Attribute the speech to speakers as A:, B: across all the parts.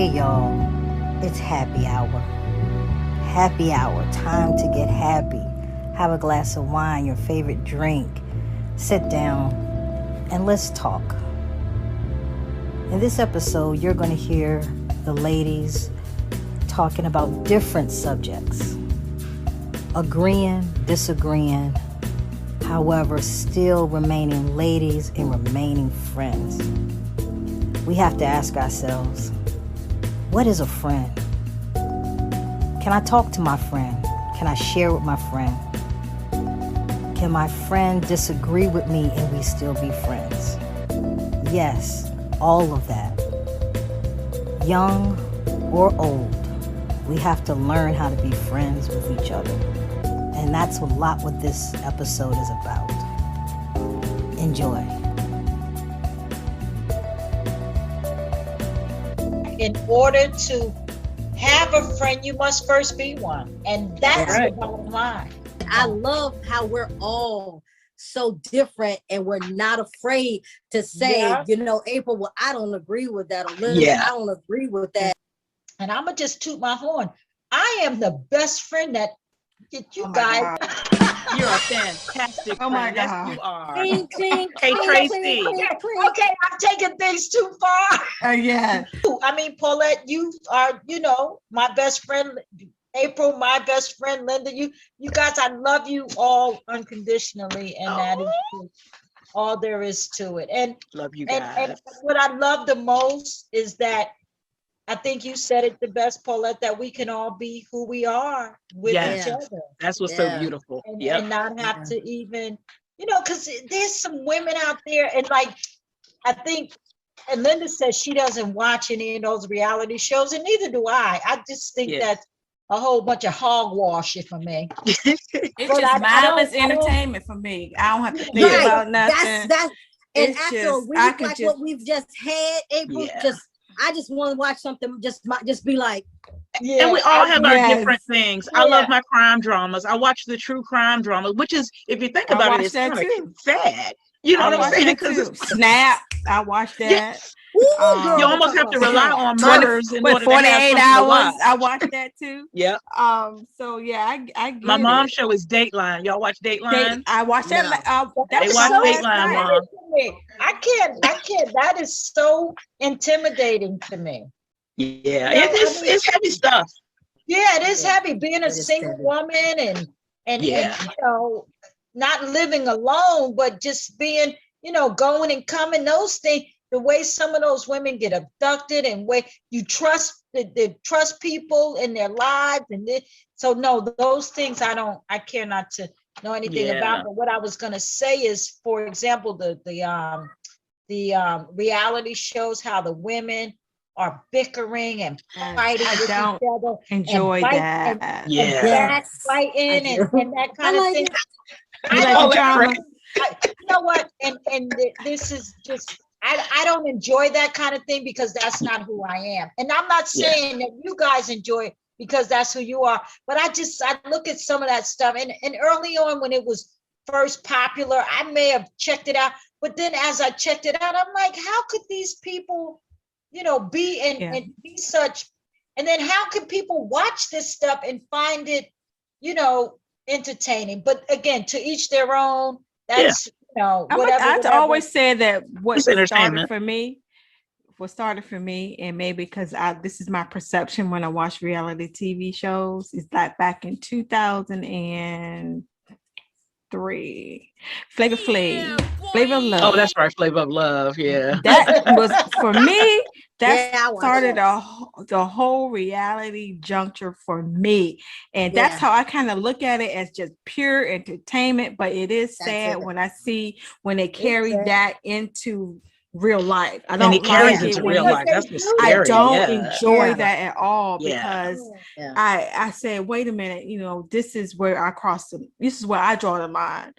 A: Hey y'all, it's happy hour. Happy hour, time to get happy. Have a glass of wine, your favorite drink. Sit down and let's talk. In this episode, you're going to hear the ladies talking about different subjects. Agreeing, disagreeing, however, still remaining ladies and remaining friends. We have to ask ourselves, what is a friend? Can I talk to my friend? Can I share with my friend? Can my friend disagree with me and we still be friends? Yes, all of that. Young or old, we have to learn how to be friends with each other. And that's a lot what this episode is about. Enjoy.
B: In order to have a friend, you must first be one. And that's the bottom line.
C: I love how we're all so different and we're not afraid to say, April, well, I don't agree with that. Or Linda, I don't agree with that.
B: And I'm going to just toot my horn. I am the best friend that you guys.
D: You're a fantastic friend. My God. Yes, you are.
C: Ting, ting,
D: hey, Tracy.
B: Okay, I'm taking things too far.
D: Yeah.
B: I mean, Paulette, you are, my best friend. April, my best friend. Linda, you guys, I love you all unconditionally. And that is all there is to it. And
D: love you guys.
B: And what I love the most is that I think you said it the best, Paulette, that we can all be who we are with each other.
D: That's what's so beautiful.
B: And not have to even, because there's some women out there and I think, and Linda says she doesn't watch any of those reality shows, and neither do I. I just think that's a whole bunch of hogwash for me.
E: It's just mindless entertainment for me. I don't have to think about nothing.
C: And after a week like what we've just had, April, I just want to watch something, just be like.
D: And we all have our different things. I love my crime dramas. I watch the true crime dramas, which is, if you think about it, it's kind of sad. You know what I'm saying? Because
E: Snap, I watched that.
D: Yes. You almost have to rely on murders in order
E: 48
D: to have
E: hours. I watched that too.
D: Yeah.
E: So yeah, I get
D: my mom's show is Dateline. Y'all watch Dateline?
E: I watched that.
D: They watch Dateline, Mom.
B: I can't. That is so intimidating to me.
D: Yeah, it's heavy stuff.
B: Yeah, it is heavy being a single woman and not living alone, but just being, going and coming, those things. The way some of those women get abducted and way you trust people in their lives. So no, those things I care not to know anything about. But what I was going to say is, for example, the reality shows how the women are bickering and fighting with each other.
E: Enjoy that.
B: Backfighting and that kind of thing. You know what? And this is just. I don't enjoy that kind of thing because that's not who I am. And I'm not saying that you guys enjoy it because that's who you are. But I look at some of that stuff. And early on when it was first popular, I may have checked it out. But then as I checked it out, I'm like, how could these people, be and be such? And then how could people watch this stuff and find it, entertaining? But again, to each their own. That's
E: I always say that what started for me, and maybe because this is my perception when I watch reality TV shows, is like back in 2003, Flavor of Love.
D: Oh, that's right, Flavor of Love. Yeah,
E: that was for me. That started the whole reality juncture for me. And that's how I kind of look at it, as just pure entertainment. But it is sad when they carry that into real life. I don't
D: carries into real life. That's what's scary.
E: I don't enjoy that at all because I said, wait a minute, this is where this is where I draw the line.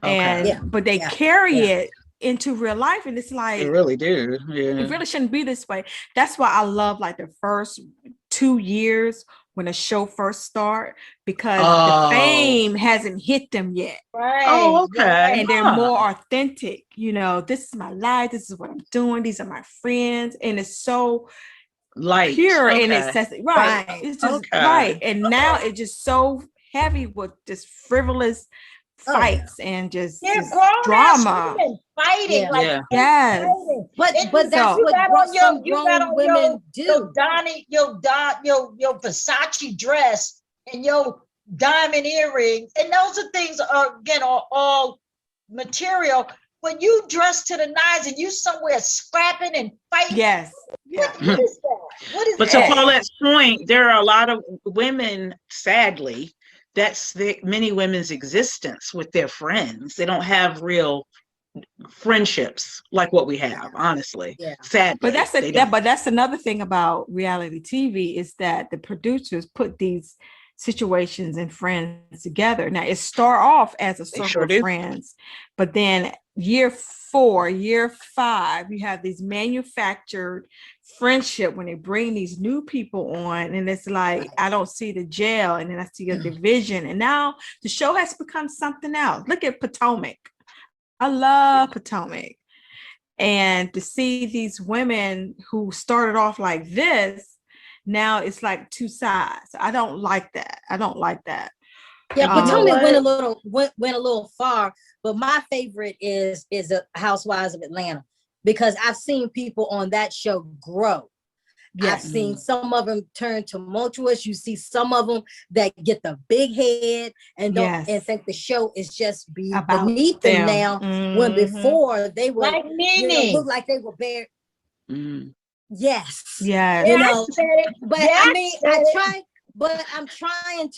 E: But they carry it into real life, and it's like
D: they really do.
E: It really shouldn't be this way. That's why I love like the first 2 years when a show first start, because the fame hasn't hit them yet.
B: Right.
D: Oh, okay.
E: And they're more authentic. This is my life. This is what I'm doing. These are my friends. And it's so
D: light,
E: pure in its right. It's just right, and now it's just so heavy with just frivolous fights and just drama,
B: fighting like
E: fighting.
C: But that's what some grown women do.
B: Your Versace dress and your diamond earrings, and those are things are all material. When you dress to the nines and you somewhere scrapping and fighting, what is that? What is
D: but
B: that?
D: to Paulette's point, there are a lot of women, sadly, that's many women's existence with their friends. They don't have real friendships like what we have, honestly. Sadly.
E: But that's another thing about reality TV is that the producers put these situations and friends together. Now it start off as a circle of friends, but then year 4, year 5, you have these manufactured friendship when they bring these new people on, and it's like I don't see the gel, and then I see a division, and now the show has become something else. Look at Potomac. I love Potomac, and to see these women who started off like this, now it's like two sides. I don't like that.
C: Yeah, Potomac went a little far, but my favorite is Housewives of Atlanta, because I've seen people on that show grow. I've seen some of them turn tumultuous. You see some of them that get the big head and don't and think the show is just beneath them now. When before they were
B: like
C: look like they were bare. Yes.
E: Yeah.
C: You know, but I mean, I'm trying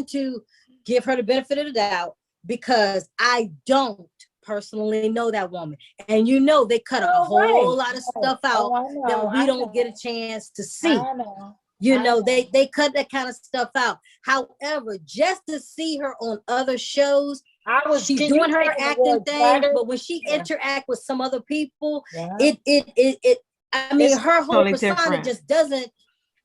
C: to give her the benefit of the doubt, because I don't personally know that woman, and they cut a whole lot of stuff out that we don't get a chance to see. They cut that kind of stuff out. However, just to see her on other shows, she's doing her acting thing, but when she interact with some other people, her whole persona just doesn't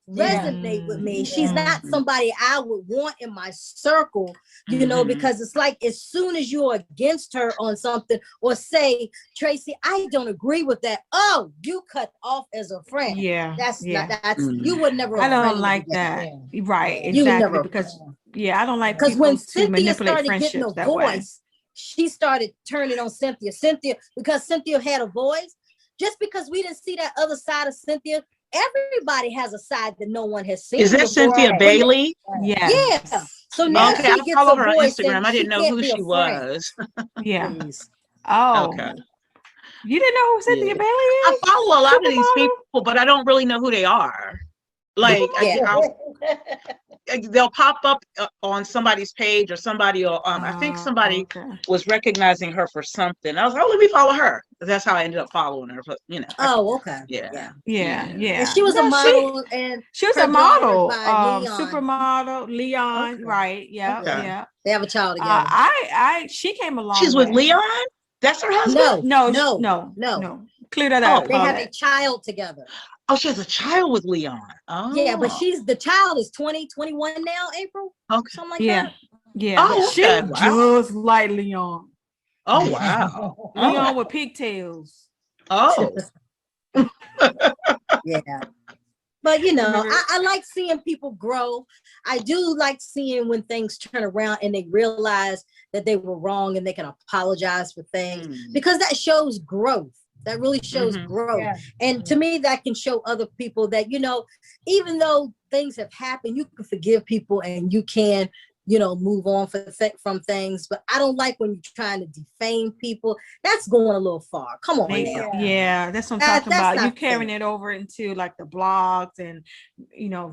C: resonate with me. She's not somebody I would want in my circle, because it's like as soon as you're against her on something, or say, Tracy, I don't agree with that. Oh, you cut off as a friend. That's you would never.
E: I don't like that. Right. Exactly. Because I don't like
C: because when Cynthia started
E: getting
C: a voice, she started turning on Cynthia. Because Cynthia had a voice. Just because we didn't see that other side of Cynthia, everybody has a side that no one has seen.
D: Is that Cynthia Bailey?
C: Yeah. So now
D: I follow her on Instagram. I didn't know who she was.
E: Oh. Okay. You didn't know who Cynthia Bailey is?
D: I follow a lot of these people, but I don't really know who they are. Like, they'll pop up on somebody's page, or somebody, or I think somebody was recognizing her for something. I was like, let me follow her. That's how I ended up following her. But
C: Oh, okay.
E: Yeah.
C: And she was a model,
E: she was a model, supermodel, Leon, right? Yeah,
C: yeah. They have a child together.
E: She came along.
D: She's with Leon. That's her husband.
E: No. Clear that up.
C: They have a child together.
D: Oh, she has a child with Leon. Oh.
C: Yeah, but the child is 21 now, April.
D: Okay.
C: Something like that.
E: Yeah.
D: Oh,
E: she just like Leon.
D: Oh, wow.
E: Leon with pigtails.
D: Oh.
C: Yeah. But, I like seeing people grow. I do like seeing when things turn around and they realize that they were wrong and they can apologize for things, because that shows growth. That really shows growth. Yeah. And to me, that can show other people that, even though things have happened, you can forgive people and you can, move on from things. But I don't like when you're trying to defame people. That's going a little far. Come on now.
E: Yeah, that's what I'm talking about. You carrying it over into like the blogs and,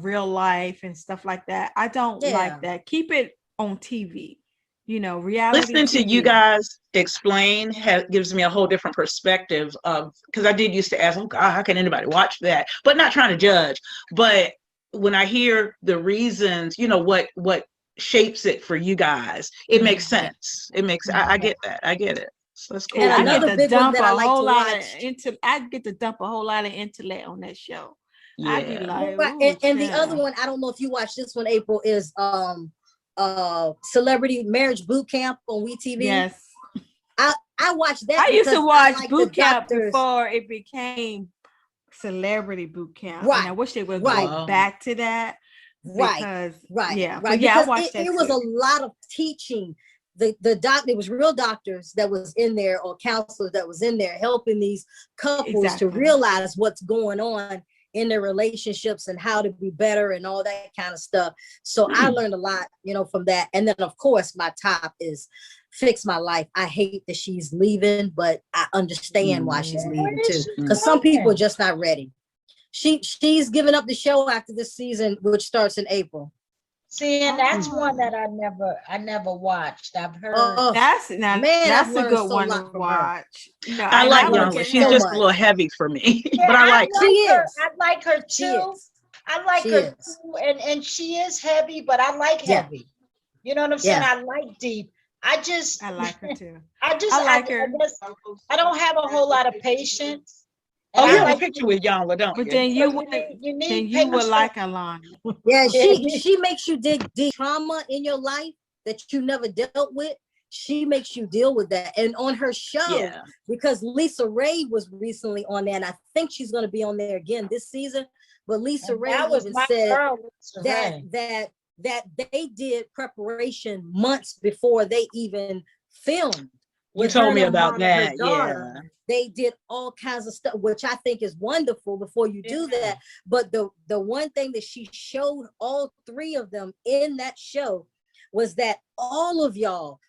E: real life and stuff like that. I don't like that. Keep it on TV. Reality.
D: Listening to you guys explain gives me a whole different perspective of, because I did used to ask, oh God, how can anybody watch that? But not trying to judge. But when I hear the reasons, what shapes it for you guys, it makes sense. It makes, I get that. I get it. So that's cool.
C: And
E: I get to dump a whole lot of intellect on that show.
D: Yeah.
E: I'd be like,
C: and the other one, I don't know if you watched this one, April, is Celebrity Marriage Boot Camp on WeTV.
E: Yes,
C: I watched that.
E: I used to watch Boot Camp before it became celebrity boot camp.
C: Right.
E: And I wish they would
C: Right.
E: go back to that.
C: Right.
E: Right. Yeah.
C: Right.
E: Yeah, I
C: Because
E: watched that
C: it was
E: too.
C: a lot of teaching. It was real doctors that was in there, or counselors that was in there helping these couples to realize what's going on in their relationships and how to be better and all that kind of stuff. So I learned a lot, from that. And then of course my top is Fix My Life. I hate that she's leaving, but I understand why she's leaving too. Because some people are just not ready. She's giving up the show after this season, which starts in April.
B: See, and that's one that I never watched. I've heard.
E: That's a good one to watch.
D: I like Young. She's just a little heavy for me, but I like
B: her. I like her too. I like her too, and she is heavy, but I like heavy. You know what I'm saying? I like deep. I like her too. I like her. I don't have a whole lot of patience.
D: Oh, you have a picture with Yonla, don't you?
E: But then you would like Alana.
C: Yeah, she makes you dig deep. Trauma in your life that you never dealt with, she makes you deal with that. And on her show, because Lisa Ray was recently on there, and I think she's going to be on there again this season. But Lisa Ray even said that they did preparation months before they even filmed.
D: You told me about that.
C: Yeah. They did all kinds of stuff, which I think is wonderful before you do that. But the one thing that she showed all three of them in that show was that all of y'all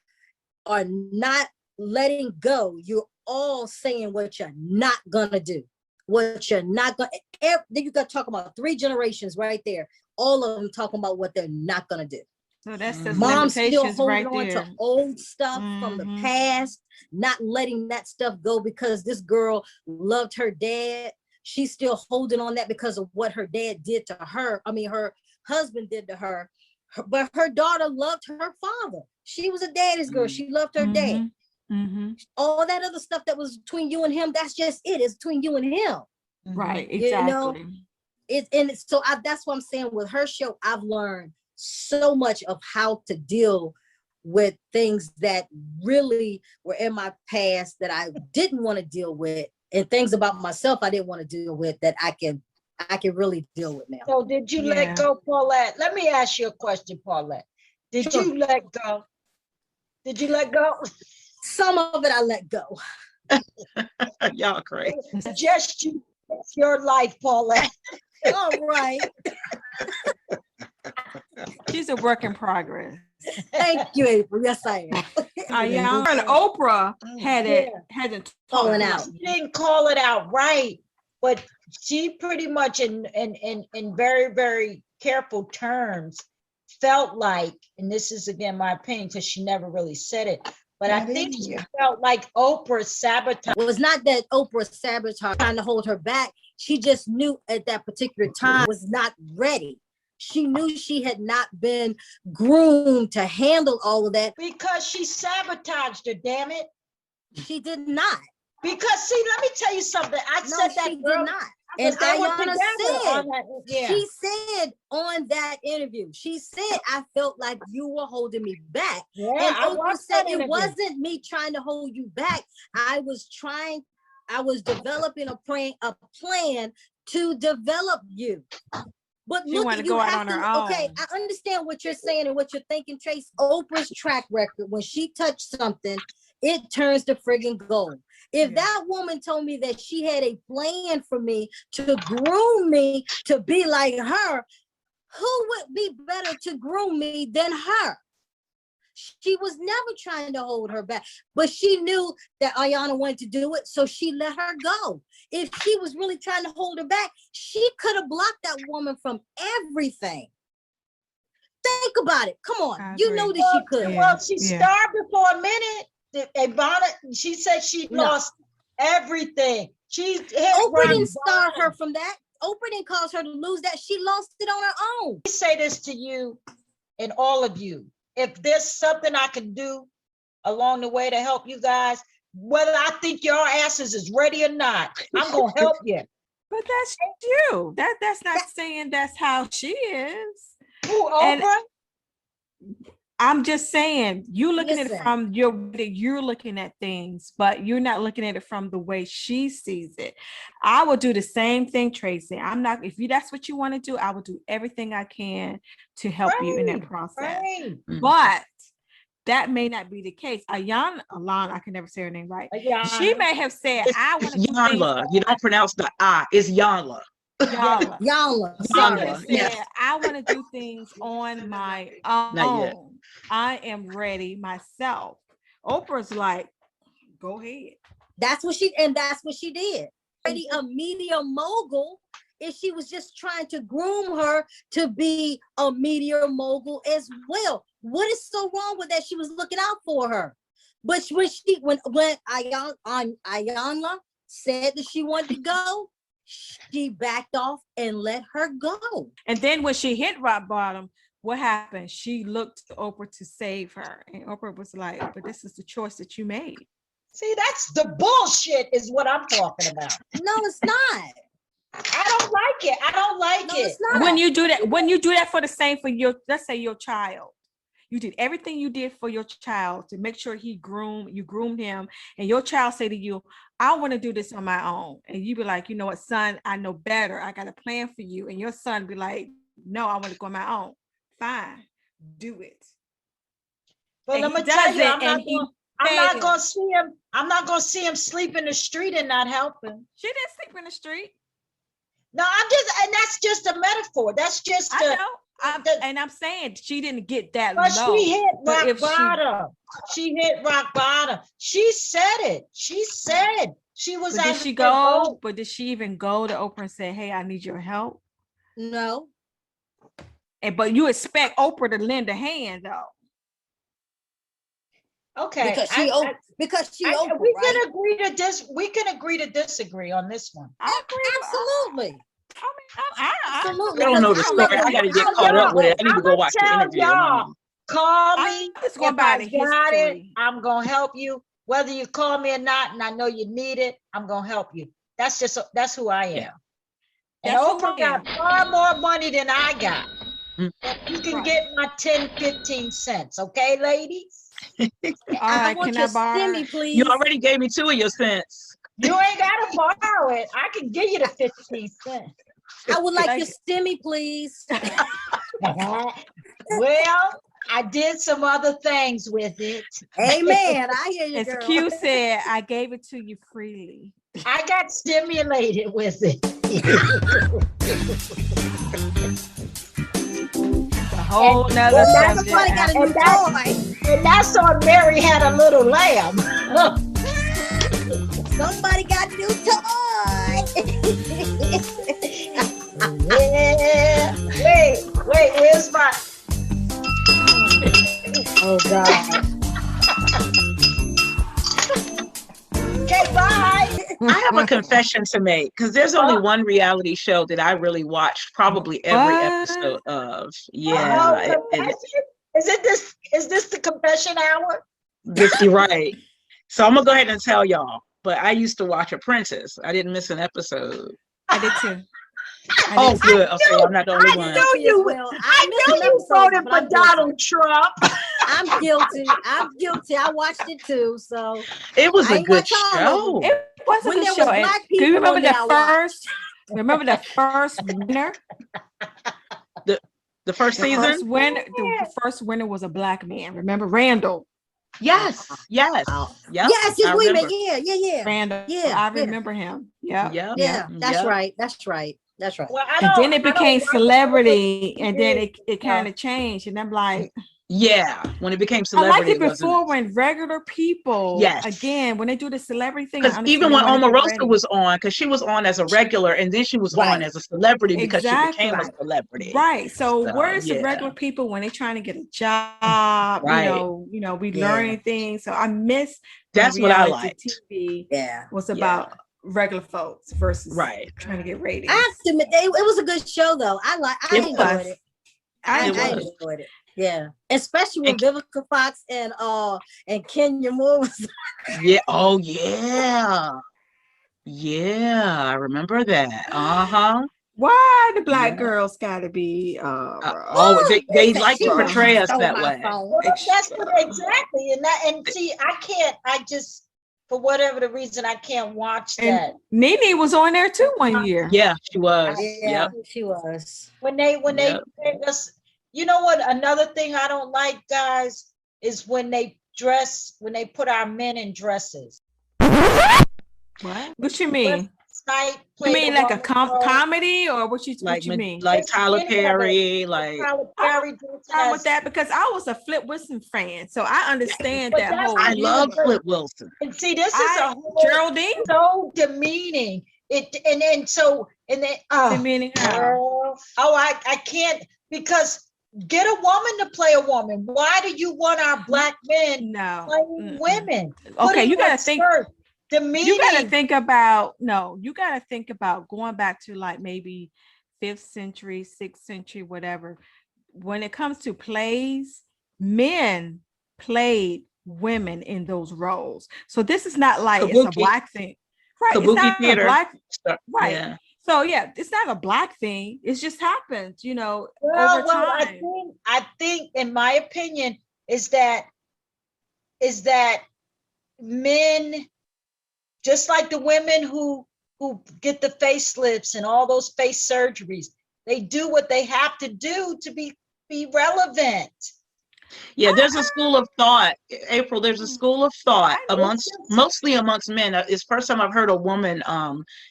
C: are not letting go. You're all saying what you're not gonna do, what you're not gonna. You got to talk about 3 generations right there. All of them talking about what they're not gonna do.
E: So that's the
C: Mom still holding
E: right
C: on
E: there.
C: to old stuff from the past, not letting that stuff go because this girl loved her dad. She's still holding on that because of what her dad did to her. I mean, her husband did to her, but her daughter loved her father. She was a daddy's girl. She loved her dad. All that other stuff that was between you and him, that's just it. It's between you and him.
E: Right, exactly.
C: That's what I'm saying with her show. I've learned so much of how to deal with things that really were in my past that I didn't want to deal with, and things about myself I didn't want to deal with that I can really deal with now.
B: So did you let go, Paulette? Let me ask you a question, Paulette. Did you let go? Did you let go?
C: Some of it I let go.
D: Y'all crazy.
B: Just your life, Paulette.
C: All right.
E: She's a work in progress.
C: Thank you, April. Yes, I am.
E: And Oprah hadn't
C: fallen out.
B: She didn't call it out, right? But she pretty much, in very, very careful terms, felt like, and this is again my opinion because she never really said it, but I think she felt like Oprah sabotaged.
C: It was not that Oprah sabotaged, trying to hold her back. She just knew at that particular time was not ready. She knew she had not been groomed to handle all of that.
B: Because she sabotaged her, damn it.
C: She did not.
B: Because see, let me tell you something. Said that
C: she
B: girl
C: did not. And Ayana
B: said,
C: she said on that interview, she said, I felt like you were holding me back.
B: Yeah,
C: and Oprah said it wasn't me trying to hold you back. I was developing a plan to develop you. But
E: she
C: look,
E: wanted to go out on her own.
C: Okay, I understand what you're saying and what you're thinking, Trace. Oprah's track record, when she touched something, it turns to friggin' gold. If that woman told me that she had a plan for me to groom me to be like her, who would be better to groom me than her? She was never trying to hold her back, but she knew that Ayana wanted to do it, so she let her go. If she was really trying to hold her back, she could have blocked that woman from everything. Think about it. Come on. You know that she could.
B: Well, she starved her for a minute. She said she lost everything.
C: Oprah didn't starve her from that. Oprah didn't cause her to lose that. She lost it on her own.
B: I say this to you and all of you. If there's something I can do along the way to help you guys, whether I think your asses is ready or not, I'm gonna help you.
E: But that's you. That's not saying that's how she is.
B: Who, Oprah?
E: I'm just saying, you looking at it from your way you're looking at things, but you're not looking at it from the way she sees it. I will do the same thing, Tracy. I'm not, if you that's what you want to do, I will do everything I can to help you in that process. But that may not be the case. Alana, I can never say her name right. She may have said, I want to do
D: Yanla. You don't pronounce the I, it's Yanla.
C: Yanla.
E: Yeah. I want to do things on my own. I am ready myself. Oprah's like, go ahead.
C: That's what she did. Already a media mogul, and she was just trying to groom her to be a media mogul as well. What is so wrong with that? She was looking out for her. But when Ayanla said that she wanted to go, she backed off and let her go.
E: And then when she hit rock bottom, what happened? She looked to Oprah to save her. And Oprah was like, but this is the choice that you made.
B: See, that's the bullshit is what I'm talking about.
C: No, it's not.
B: I don't like it. I don't like it.
C: It's not.
E: When you do that for the same for your, let's say your child. You did everything you did for your child to make sure you groomed him, and your child say to you, I want to do this on my own. And you be like, you know what, son, I know better. I got a plan for you. And your son be like, no, I want to go on my own. Fine, do it.
B: But I'm gonna tell you, I'm not gonna see him. I'm not gonna see him sleep in the street and not help him.
E: She didn't sleep in the street.
B: No, and that's just a metaphor. That's just
E: I'm saying she didn't get that
B: but
E: low.
B: She hit rock bottom. She hit rock bottom. She said it. She said she was.
E: But did she go? But did she even go to Oprah and say, "Hey, I need your help"?
C: No.
E: But you expect Oprah to lend a hand, though.
B: Okay,
C: because she Oprah,
B: we can agree to this. We can agree to disagree on this one.
C: Absolutely.
D: I don't know the story. I gotta get caught up with it. I need to go watch the interview.
B: Call me
E: if I got it.
B: I'm gonna help you. Whether you call me or not, and I know you need it, I'm gonna help you. That's who I am. And Oprah got far more money than I got. You can get my 10, 15 cents, okay, ladies?
E: All right, can I borrow?
C: Stimmy, please.
D: You already gave me 2 of your cents.
B: You ain't gotta borrow it. I can give you the 15 cents.
C: I would like your stimmy, please.
B: Well, I did some other things with it.
C: Amen. I hear you,
E: As
C: girl.
E: Q said, I gave it to you freely.
B: I got stimulated with it.
E: A whole nother subject.
B: And that's on Mary Had a Little Lamb.
C: Somebody got new toy.
B: Yeah. Wait, where's my...
C: Oh, God.
B: Okay, bye.
D: I have a confession to make because there's only one reality show that I really watched probably every episode of. Yeah. Is this the confession hour? You're right. So I'm gonna go ahead and tell y'all. But I used to watch Apprentice. I didn't miss an episode.
E: I did too.
D: Good. Okay, I'm not the only one.
B: I knew you voted for Donald Trump.
C: I'm guilty. I watched it too. So
D: it was a good show.
E: It was a good show. Do you remember the first? Remember the first winner?
D: The first season.
E: The first winner was a black man. Remember Randall?
D: Yes.
C: Yes, wait a minute. Yeah.
E: Randall. Yeah, I remember him. Yeah.
C: That's right.
B: Well,
E: and then it became celebrity, and then it kind of changed. And I'm like,
D: when it became celebrity.
E: I liked it before when regular people, again, when they do the celebrity thing.
D: Because even when Omarosa was on, because she was on as a regular, and then she was on as a celebrity because she became a celebrity.
E: Right. So where's the regular people when they're trying to get a job?
D: Right.
E: We learning things. So I miss.
D: That's what I liked.
E: TV was about. Regular folks versus trying to get ratings.
C: I have to admit, it was a good show though. I enjoyed it. I enjoyed it. Yeah, especially when Vivica Fox and Kenya Moore was.
D: Yeah. Oh yeah. Yeah, I remember that.
E: Why the black girls gotta be
D: they like to portray us that way.
B: Well, that's what exactly, and see, I just, for whatever the reason, I can't watch that.
E: Nene was on there too one year.
D: Yeah, she was.
C: Yeah, she was.
B: When they make us, you know what? Another thing I don't like, guys, is when they put our men in dresses.
E: What you mean?
B: You
E: mean like a comedy, or what you mean?
D: Like Tyler Perry, like
B: Tyler Perry.
E: I'm with that because I was a Flip Wilson fan, so I understand that whole.
D: I love Flip Wilson.
B: And see, this is a whole
E: Geraldine
B: so demeaning.
E: Demeaning.
B: I can't, because get a woman to play a woman. Why do you want our black men playing women?
E: Okay, you gotta think.
B: Demeaning.
E: You gotta think about going back to like maybe 5th century, 6th century, whatever. When it comes to plays, men played women in those roles. So this is not like it's a black thing, right?
D: Kabuki
E: it's not
D: theater.
E: A black, right?
D: Yeah.
E: So yeah, it's not a black thing. It just happens, over time.
B: I think, in my opinion, is that men, just like the women who get the facelifts and all those face surgeries, they do what they have to do to be relevant.
D: Yeah, there's a school of thought, April. There's a school of thought mostly amongst men. It's the first time I've heard a woman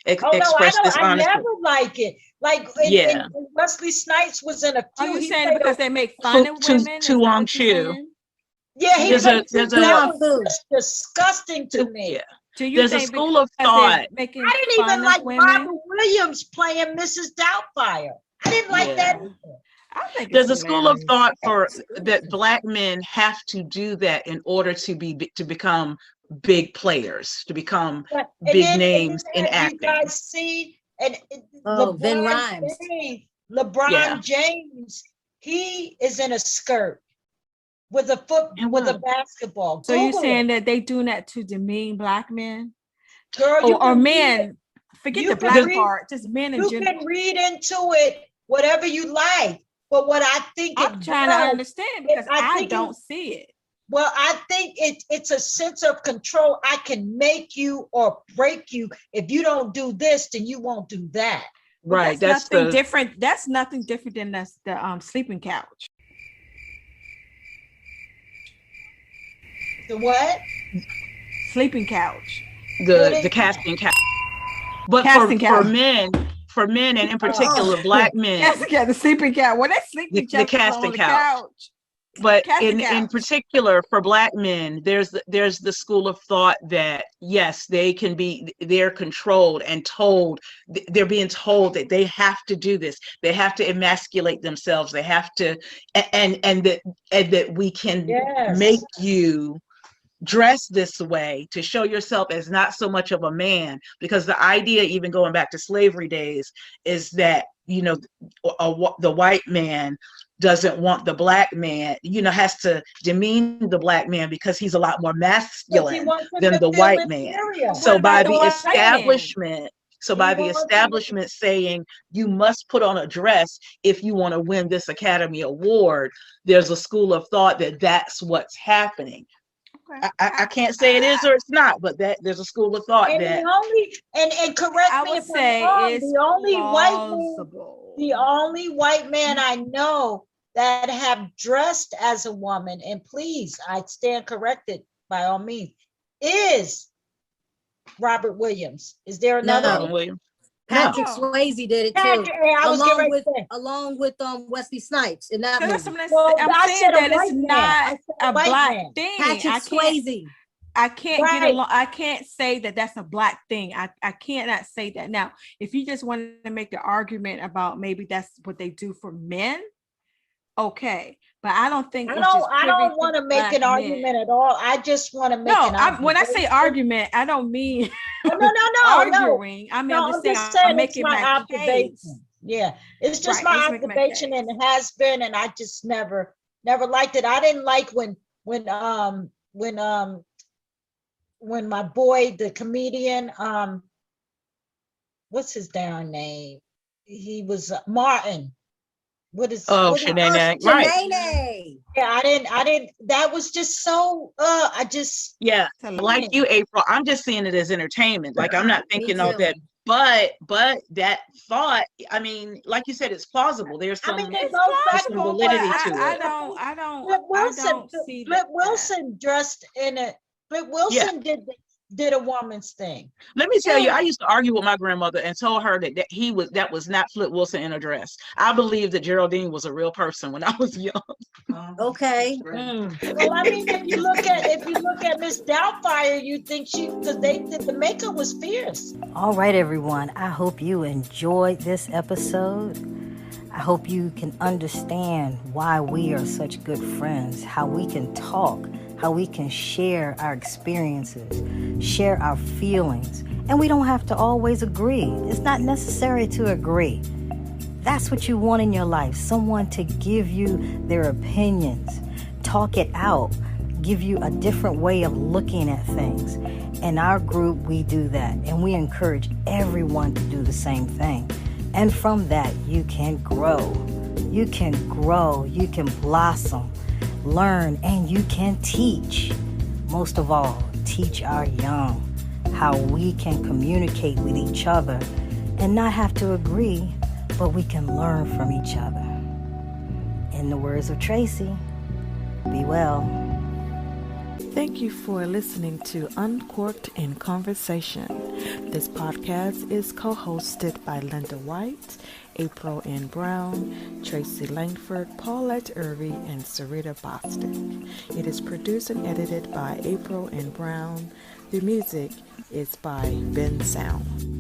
D: express this honestly.
B: I never like it. Like and Wesley Snipes was in a few.
E: Are you saying because they make fun of women?
D: To Wong Chu.
B: Yeah,
D: there's
B: disgusting to me.
D: Yeah. There's a school of thought.
B: I didn't even like Robert Williams playing Mrs. Doubtfire. I didn't like that either.
D: There's a school of thought that black men have to do that in order to become big players, to become big names in acting.
B: You guys see,
C: Ben Rhymes.
B: LeBron James, he is in a skirt with a basketball.
E: So you're saying that they do that to demean black men?
B: Girl,
E: or men, forget the black part, just men in general.
B: You can read into it whatever you like, but what I think
E: I'm trying to understand, because I don't see it.
B: Well, I think it's a sense of control. I can make you or break you. If you don't do this, then you won't do that.
D: Right.
E: That's nothing different. That's nothing different than the sleeping couch.
B: The what?
E: Sleeping couch.
D: The casting couch. But for men and in particular black men.
E: The sleeping couch. Well, that's sleeping couch.
D: The casting couch. But in particular for black men, there's the school of thought that yes, they're controlled and told, they're being told that they have to do this. They have to emasculate themselves. They have to, and that we can make you dress this way to show yourself as not so much of a man, because the idea, even going back to slavery days, is that the white man doesn't want the black man, has to demean the black man because he's a lot more masculine than the white man. So by the establishment saying you must put on a dress if you want to win this Academy Award, there's a school of thought that that's what's happening. Okay. I can't say it is or it's not, but there's a school of thought
B: and
D: that
B: and correct me if I'm wrong, the only white man I know that have dressed as a woman, and please, I stand corrected by all means, is Robert Williams. Is there another?
D: Williams.
C: Patrick Swayze did it too, along with Wesley Snipes in that movie.
E: I'm saying that it's not a black thing.
C: Patrick Swayze.
E: I can't get along. I can't say that that's a black thing. I cannot say that. Now, if you just want to make the argument about maybe that's what they do for men, okay. But I don't think
B: I don't want to make an argument at all. I just want to make an argument.
E: When I say argument, I don't mean
B: no,
E: arguing. I mean, I'm just saying I'm making my
B: observation.
E: Case.
B: Yeah, it's just my observation, and it has been, and I just never liked it. I didn't like when my boy, the comedian, what's his damn name? he was Martin.
D: Shanae, right.
B: Yeah, I didn't, that was just so,
D: like you, April, I'm just seeing it as entertainment. Like, I'm not thinking of that, but that thought, I mean, like you said, it's plausible. There's some, some validity to it.
E: I don't see
B: Flip Wilson dressed in it. Flip Wilson did a woman's thing.
D: Let me tell you, I used to argue with my grandmother and told her that was not Flip Wilson in a dress. I believe that Geraldine was a real person when I was young.
C: Okay.
B: Well, I mean, if you look at Miss Doubtfire, you think because the makeup was fierce.
A: All right, everyone. I hope you enjoyed this episode. I hope you can understand why we are such good friends, how we can talk, how we can share our experiences, share our feelings, and we don't have to always agree. It's not necessary to agree. That's what you want in your life, someone to give you their opinions, talk it out, give you a different way of looking at things. In our group, we do that, and we encourage everyone to do the same thing. And from that, you can grow. You can grow, you can blossom, learn, and you can teach. Most of all, teach our young how we can communicate with each other and not have to agree, but we can learn from each other. In the words of Tracy, be well.
E: Thank you for listening to Uncorked-N-Conversation. This podcast is co-hosted by Linda White, April N. Brown, Tracy Langford, Paulette Irvy, and Sarita Boston. It is produced and edited by April N. Brown. The music is by Ben Sound.